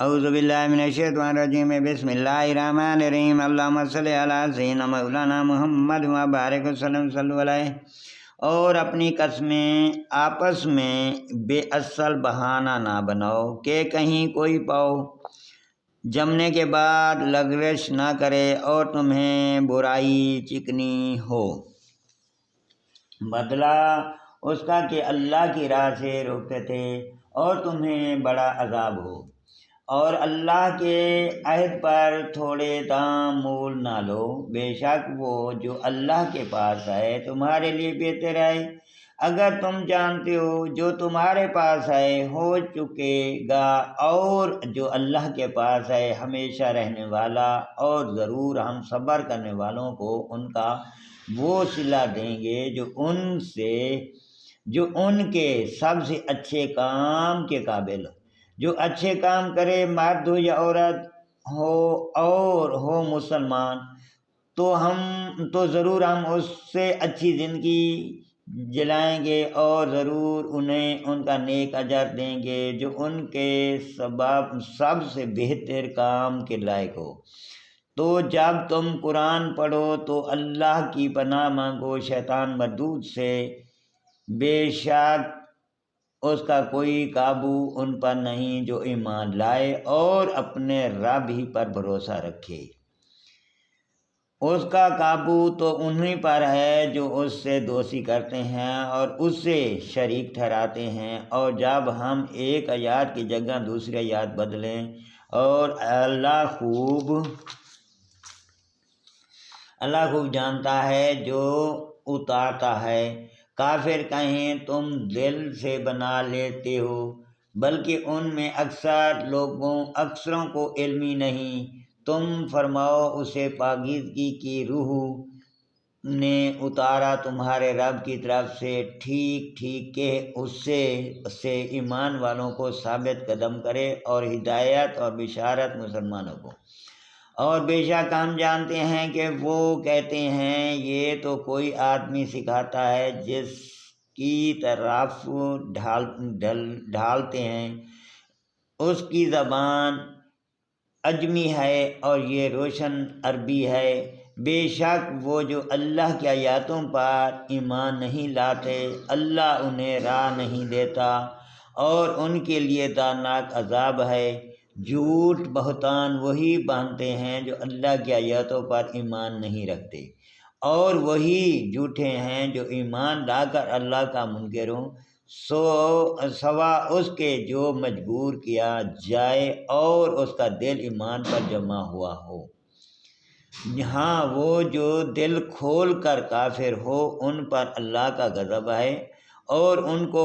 اعوذ باللہ من الشیطان الرجیم بسم اللہ الرحمن الرحیم اللہم صلی علی سیدنا مولانا محمد و بارک وسلم صلی علیہ۔ اور اپنی قسمیں آپس میں بے اصل بہانہ نہ بناؤ کہ کہیں کوئی پاؤ جمنے کے بعد لغزش نہ کرے اور تمہیں برائی چکنی ہو، بدلہ اس کا کہ اللہ کی راہ سے روکتے تھے اور تمہیں بڑا عذاب ہو، اور اللہ کے عہد پر تھوڑے دام مول نہ لو، بے شک وہ جو اللہ کے پاس ہے تمہارے لیے بہتر ہے۔ اگر تم جانتے ہو جو تمہارے پاس ہے ہو چکے گا، اور جو اللہ کے پاس ہے ہمیشہ رہنے والا، اور ضرور ہم صبر کرنے والوں کو ان کا وہ صلہ دیں گے جو ان کے سب سے اچھے کام کے قابل ہو۔ جو اچھے کام کرے، مرد ہو یا عورت ہو اور ہو مسلمان، تو ضرور ہم اس سے اچھی زندگی جلائیں گے، اور ضرور انہیں ان کا نیک اجر دیں گے جو ان کے سب سے بہتر کام کے لائق ہو۔ تو جب تم قرآن پڑھو تو اللہ کی پناہ مانگو شیطان مردود سے، بے شک اس کا کوئی قابو ان پر نہیں جو ایمان لائے اور اپنے رب ہی پر بھروسہ رکھے۔ اس کا قابو تو انہی پر ہے جو اس سے دوستی کرتے ہیں اور اس سے شریک ٹھہراتے ہیں، اور جب ہم ایک آیات کی جگہ دوسری آیات بدلیں، اور اللہ خوب جانتا ہے جو اتارتا ہے۔ کافر کہیں تم دل سے بنا لیتے ہو، بلکہ ان میں اکثروں کو علم ہی نہیں۔ تم فرماؤ اسے پاکیزگی کی روح نے اتارا تمہارے رب کی طرف سے ٹھیک کہ اس سے ایمان والوں کو ثابت قدم کرے اور ہدایت اور بشارت مسلمانوں کو۔ اور بے شک ہم جانتے ہیں کہ وہ کہتے ہیں یہ تو کوئی آدمی سکھاتا ہے جس کی طرف ڈھالتے ہیں، اس کی زبان عجمی ہے اور یہ روشن عربی ہے۔ بے شک وہ جو اللہ کی آیاتوں پر ایمان نہیں لاتے اللہ انہیں راہ نہیں دیتا، اور ان کے لیے دردناک عذاب ہے۔ جھوٹ بہتان وہی باندھتے ہیں جو اللہ کی آیاتوں پر ایمان نہیں رکھتے، اور وہی جھوٹے ہیں جو ایمان لا کر اللہ کا منکر ہوں، سوا اس کے جو مجبور کیا جائے اور اس کا دل ایمان پر جمع ہوا ہو۔ ہاں وہ جو دل کھول کر کافر ہو ان پر اللہ کا غضب ہے، اور ان کو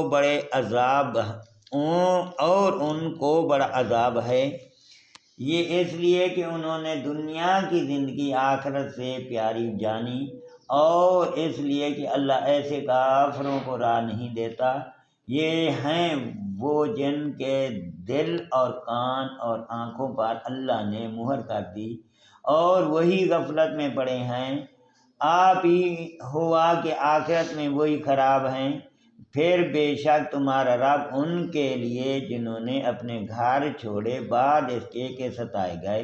بڑا عذاب ہے۔ یہ اس لیے کہ انہوں نے دنیا کی زندگی آخرت سے پیاری جانی، اور اس لیے کہ اللہ ایسے کافروں کو راہ نہیں دیتا۔ یہ ہیں وہ جن کے دل اور کان اور آنکھوں پر اللہ نے مہر کر دی، اور وہی غفلت میں پڑے ہیں۔ آپ ہی ہوا کہ آخرت میں وہی خراب ہیں۔ پھر بے شک تمہارا رب ان کے لیے جنہوں نے اپنے گھر چھوڑے بعد اس کے ستائے گئے،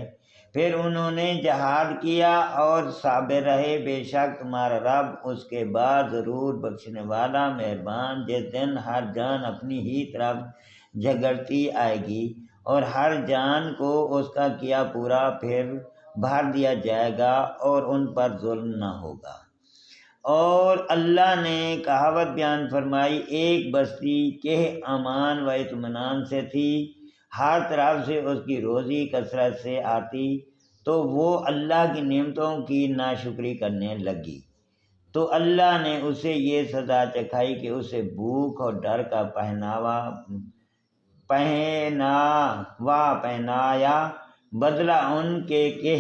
پھر انہوں نے جہاد کیا اور صابر رہے، بے شک تمہارا رب اس کے بعد ضرور بخشنے والا مہربان۔ جس دن ہر جان اپنی ہی طرف جھگڑتی آئے گی، اور ہر جان کو اس کا کیا پورا پھر بھر دیا جائے گا، اور ان پر ظلم نہ ہوگا۔ اور اللہ نے کہاوت بیان فرمائی، ایک بستی کہ امان و اطمینان سے تھی، ہر طرف سے اس کی روزی کثرت سے آتی، تو وہ اللہ کی نعمتوں کی ناشکری کرنے لگی، تو اللہ نے اسے یہ سزا چکھائی کہ اسے بھوک اور ڈر کا پہنایا، بدلہ ان کے کہ